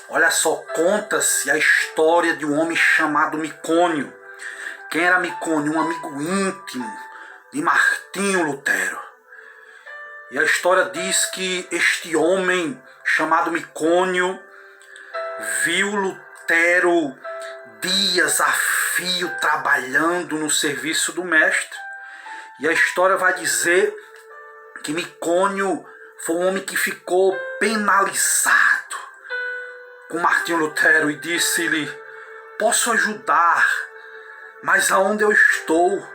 Olha só, conta-se a história de um homem chamado Micônio. Quem era Micônio? Um amigo íntimo de Martinho Lutero. E a história diz que este homem chamado Micônio viu Lutero dias a fio trabalhando no serviço do mestre. E a história vai dizer que Micônio foi um homem que ficou penalizado com Martinho Lutero e disse-lhe: posso ajudar, mas aonde eu estou?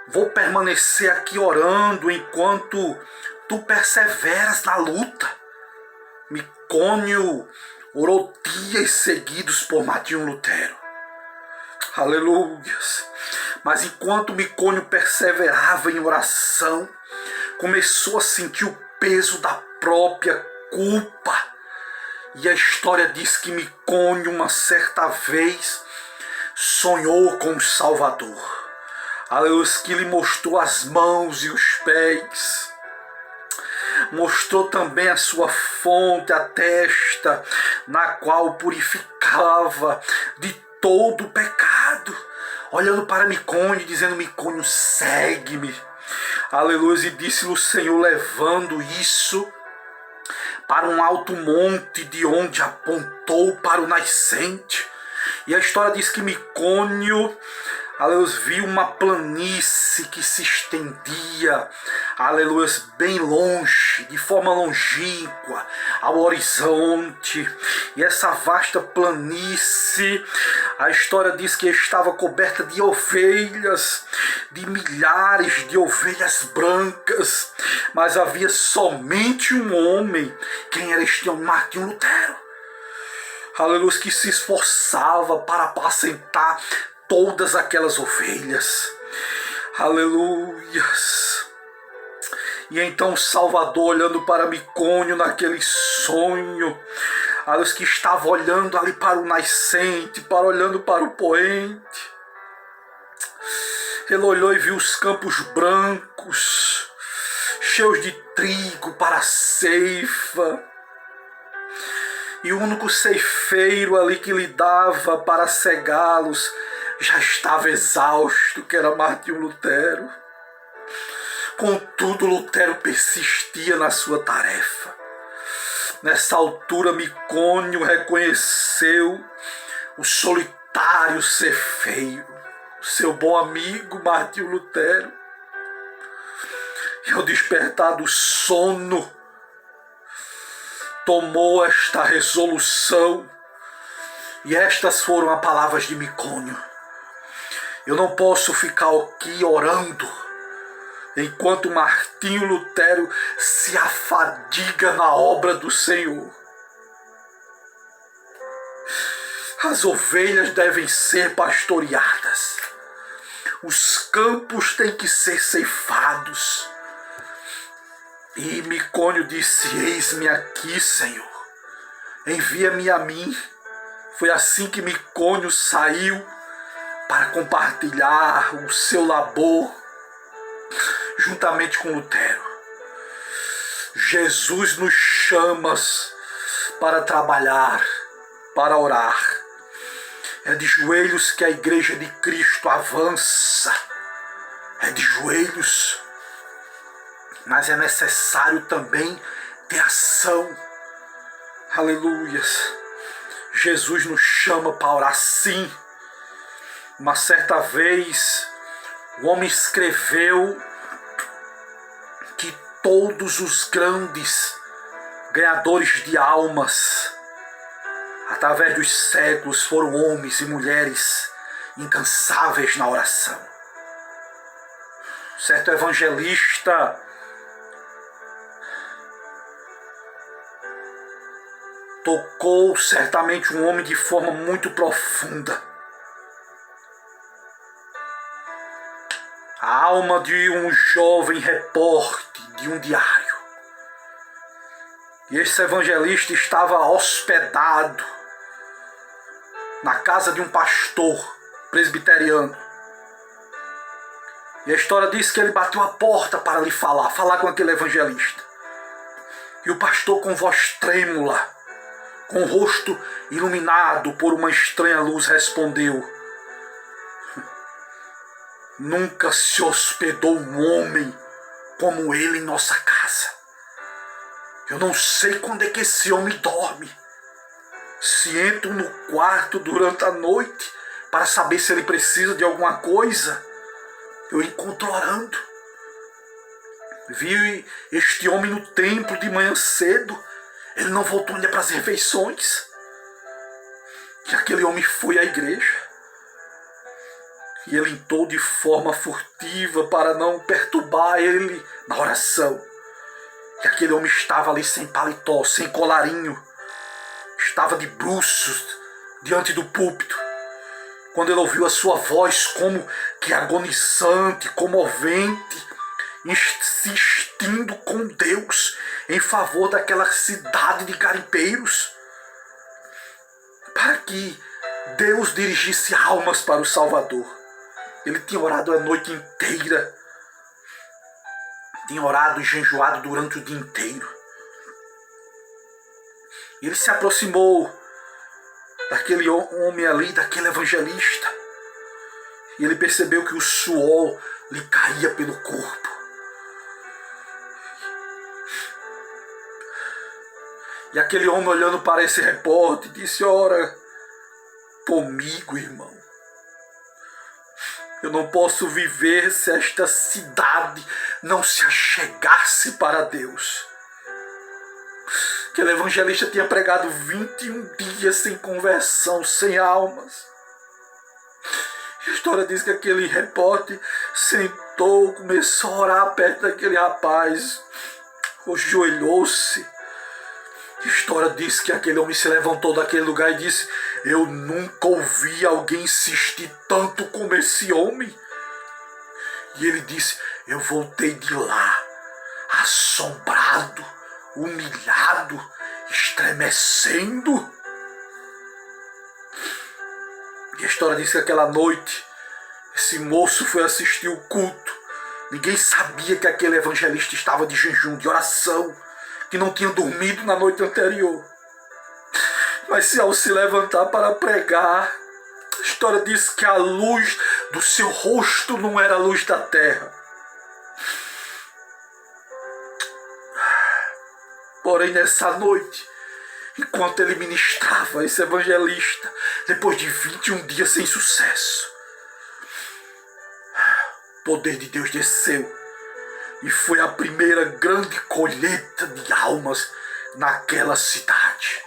Vou permanecer aqui orando enquanto tu perseveras na luta. Micônio orou dias seguidos por Martinho Lutero. Aleluias! Mas enquanto Micônio perseverava em oração, começou a sentir o peso da própria culpa. E a história diz que Micônio, uma certa vez, sonhou com o Salvador. Aleluia, que lhe mostrou as mãos e os pés. Mostrou também a sua fonte, a testa, na qual purificava de todo o pecado. Olhando para Micônio, dizendo: Micônio, segue-me. Aleluia, e disse-lhe o Senhor, levando isso para um alto monte, de onde apontou para o nascente. E a história diz que Micônio, aleluia, viu uma planície que se estendia, aleluia, bem longe, de forma longínqua, ao horizonte. E essa vasta planície, a história diz que estava coberta de ovelhas, de milhares de ovelhas brancas, mas havia somente um homem. Quem era este homem? Martinho Lutero. Aleluia, que se esforçava para apacentar todas aquelas ovelhas. Aleluias. E então o Salvador, olhando para Micônio naquele sonho, aleluia, que estava olhando ali para o nascente, olhando para o poente, ele olhou e viu os campos brancos, cheios de trigo para a ceifa. E o único ceifeiro ali que lhe dava para cegá-los já estava exausto, que era Martinho Lutero. Contudo, Lutero persistia na sua tarefa. Nessa altura, Micônio reconheceu o solitário ceifeiro, seu bom amigo Martinho Lutero. E ao despertar do sono, tomou esta resolução, e estas foram as palavras de Micônio: eu não posso ficar aqui orando enquanto Martinho Lutero se afadiga na obra do Senhor. As ovelhas devem ser pastoreadas, os campos têm que ser ceifados. E Micônio disse: eis-me aqui, Senhor, envia-me a mim. Foi assim que Micônio saiu para compartilhar o seu labor juntamente com Lutero. Jesus nos chama para trabalhar, para orar. É de joelhos que a Igreja de Cristo avança. É de joelhos. Mas é necessário também ter ação. Aleluias. Jesus nos chama para orar, sim. Uma certa vez, o homem escreveu que todos os grandes ganhadores de almas, através dos séculos, foram homens e mulheres incansáveis na oração. Certo evangelista tocou certamente um homem de forma muito profunda. A alma de um jovem repórter de um diário. E esse evangelista estava hospedado na casa de um pastor presbiteriano. E a história diz que ele bateu a porta para lhe falar com aquele evangelista. E o pastor, com voz trêmula, com o rosto iluminado por uma estranha luz, respondeu: nunca se hospedou um homem como ele em nossa casa. Eu não sei quando é que esse homem dorme. Se entro no quarto durante a noite para saber se ele precisa de alguma coisa, eu encontro orando. Vi este homem no templo de manhã cedo. Ele não voltou ainda para as refeições. E aquele homem foi à igreja. E ele entrou de forma furtiva para não perturbar ele na oração. E aquele homem estava ali sem paletó, sem colarinho. Estava de bruços diante do púlpito. Quando ele ouviu a sua voz como que agonizante, comovente, insistindo com Deus em favor daquela cidade de garimpeiros, para que Deus dirigisse almas para o Salvador. Ele tinha orado a noite inteira, tinha orado e jejuado durante o dia inteiro. E ele se aproximou daquele homem ali, daquele evangelista, e ele percebeu que o suor lhe caía pelo corpo. E aquele homem, olhando para esse repórter, disse: ora comigo, irmão. Eu não posso viver se esta cidade não se achegasse para Deus. Aquele evangelista tinha pregado 21 dias sem conversão, sem almas. A história diz que aquele repórter sentou, começou a orar perto daquele rapaz, ajoelhou-se. A história diz que aquele homem se levantou daquele lugar e disse: eu nunca ouvi alguém insistir tanto como esse homem. E ele disse: eu voltei de lá, assombrado, humilhado, estremecendo. E a história diz que aquela noite esse moço foi assistir o culto. Ninguém sabia que aquele evangelista estava de jejum, de oração, que não tinha dormido na noite anterior. Mas ao se levantar para pregar, a história diz que a luz do seu rosto não era a luz da terra. Porém, nessa noite, enquanto ele ministrava, esse evangelista, depois de 21 dias sem sucesso, o poder de Deus desceu. E foi a primeira grande colheita de almas naquela cidade.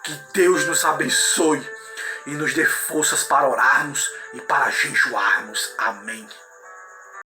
Que Deus nos abençoe e nos dê forças para orarmos e para jejuarmos. Amém.